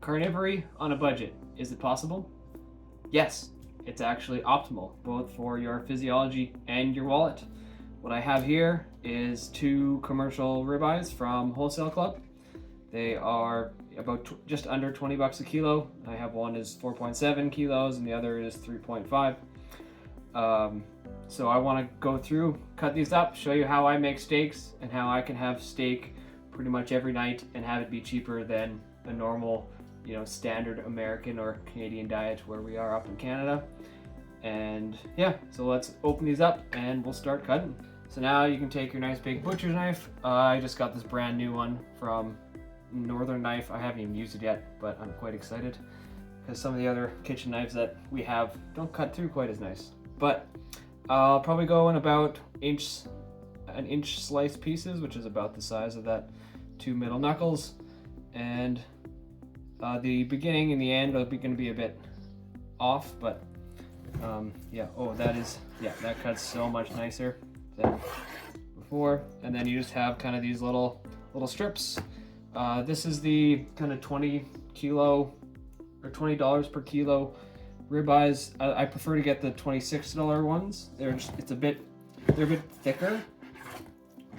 Carnivory on a budget. Is it possible? Yes, it's actually optimal, both for your physiology and your wallet. What I have here is 2 commercial ribeyes from Wholesale Club. They are about just under 20 bucks a kilo. I have one is 4.7 kilos and the other is 3.5. So I want to go through, cut these up, show you how I make steaks and how I can have steak pretty much every night and have it be cheaper than a normal, standard American or Canadian diet where we are up in Canada. And yeah, so let's open these up and we'll start cutting. So now you can take your nice big butcher's knife. I just got this brand new one from Northern Knife. I haven't even used it yet, but I'm quite excited because some of the other kitchen knives that we have don't cut through quite as nice. But I'll probably go in about an inch slice pieces, which is about the size of that 2 middle knuckles. And the beginning and the end are going to be a bit off, but that cuts so much nicer than before. And then you just have kind of these little strips. This is the kind of 20 kilo or $20 per kilo ribeyes. I prefer to get the $26 ones. They're a bit thicker,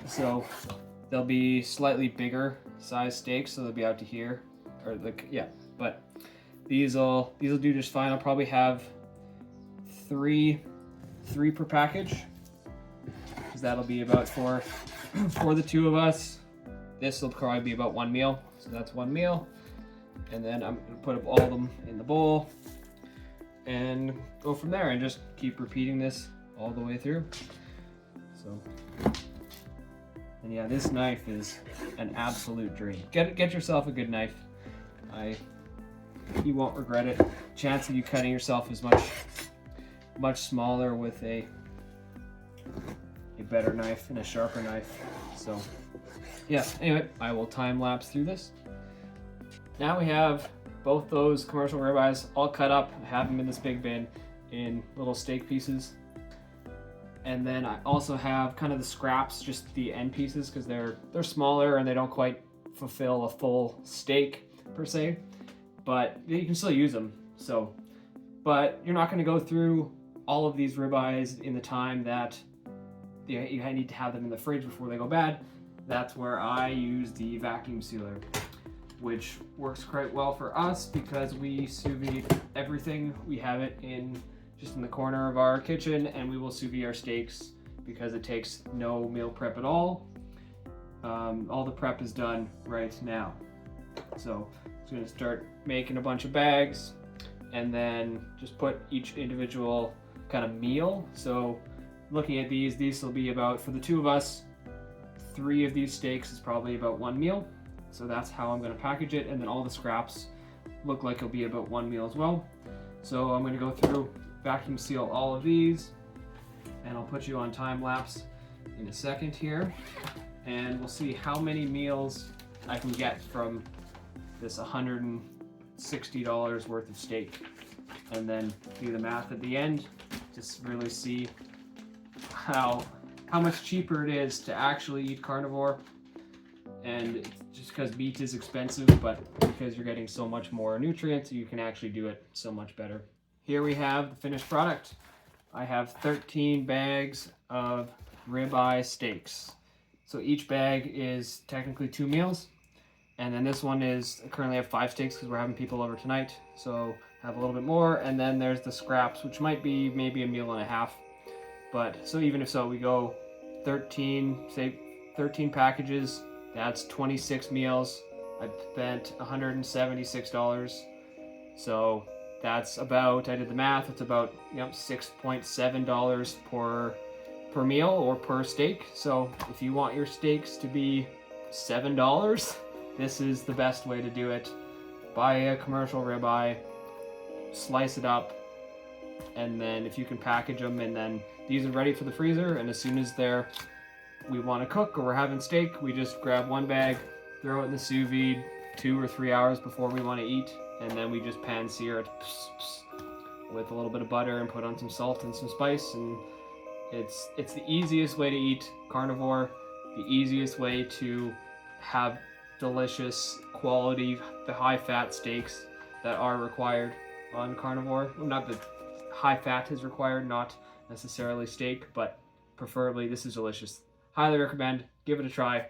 so they'll be slightly bigger size steaks, so they'll be out to here, but these will do just fine. I'll probably have three per package, because that'll be about for the 2 of us. This will probably be about 1 meal, so that's 1 meal. And then I'm gonna put all of them in the bowl and go from there and just keep repeating this all the way through. So, and yeah, this knife is an absolute dream. Get yourself a good knife. You won't regret it. Chance of you cutting yourself is much smaller with a better knife and a sharper knife. So yeah, anyway, I will time lapse through this. Now we have both those commercial ribeyes all cut up. I have them in this big bin in little steak pieces. And then I also have kind of the scraps, just the end pieces, because they're smaller and they don't quite fulfill a full steak per se, but you can still use them. So, but you're not going to go through all of these ribeyes in the time that you need to have them in the fridge before they go bad. That's where I use the vacuum sealer, which works quite well for us because we sous vide everything. We have it just in the corner of our kitchen, and we will sous vide our steaks because it takes no meal prep at all. All the prep is done right now. So I'm just gonna start making a bunch of bags and then just put each individual kind of meal. So looking at these will be about, for the 2 of us, 3 of these steaks is probably about 1 meal. So that's how I'm going to package it, and then all the scraps look like it'll be about 1 meal as well. So I'm going to go through, vacuum seal all of these, and I'll put you on time lapse in a second here, and we'll see how many meals I can get from this $160 worth of steak, and then do the math at the end, just really see how much cheaper it is to actually eat carnivore. And it's just because meat is expensive, but because you're getting so much more nutrients, you can actually do it so much better. Here we have the finished product. I have 13 bags of ribeye steaks. So each bag is technically 2 meals. And then this one I currently have 5 steaks because we're having people over tonight. So have a little bit more. And then there's the scraps, which might be maybe a meal and a half. But so even if so, we go 13 packages. That's 26 meals. I spent $176. So that's about, I did the math, it's about $6.7 per meal or per steak. So if you want your steaks to be $7, this is the best way to do it. Buy a commercial ribeye, slice it up, and then if you can package them, and then these are ready for the freezer, and as soon as we want to cook or we're having steak, we just grab 1 bag, throw it in the sous vide 2 or 3 hours before we want to eat, and then we just pan sear it with a little bit of butter and put on some salt and some spice, and it's the easiest way to eat carnivore, the easiest way to have delicious quality, the high fat steaks that are required on carnivore. Not that high fat is required, not necessarily steak, but preferably this is delicious. Highly recommend. Give it a try.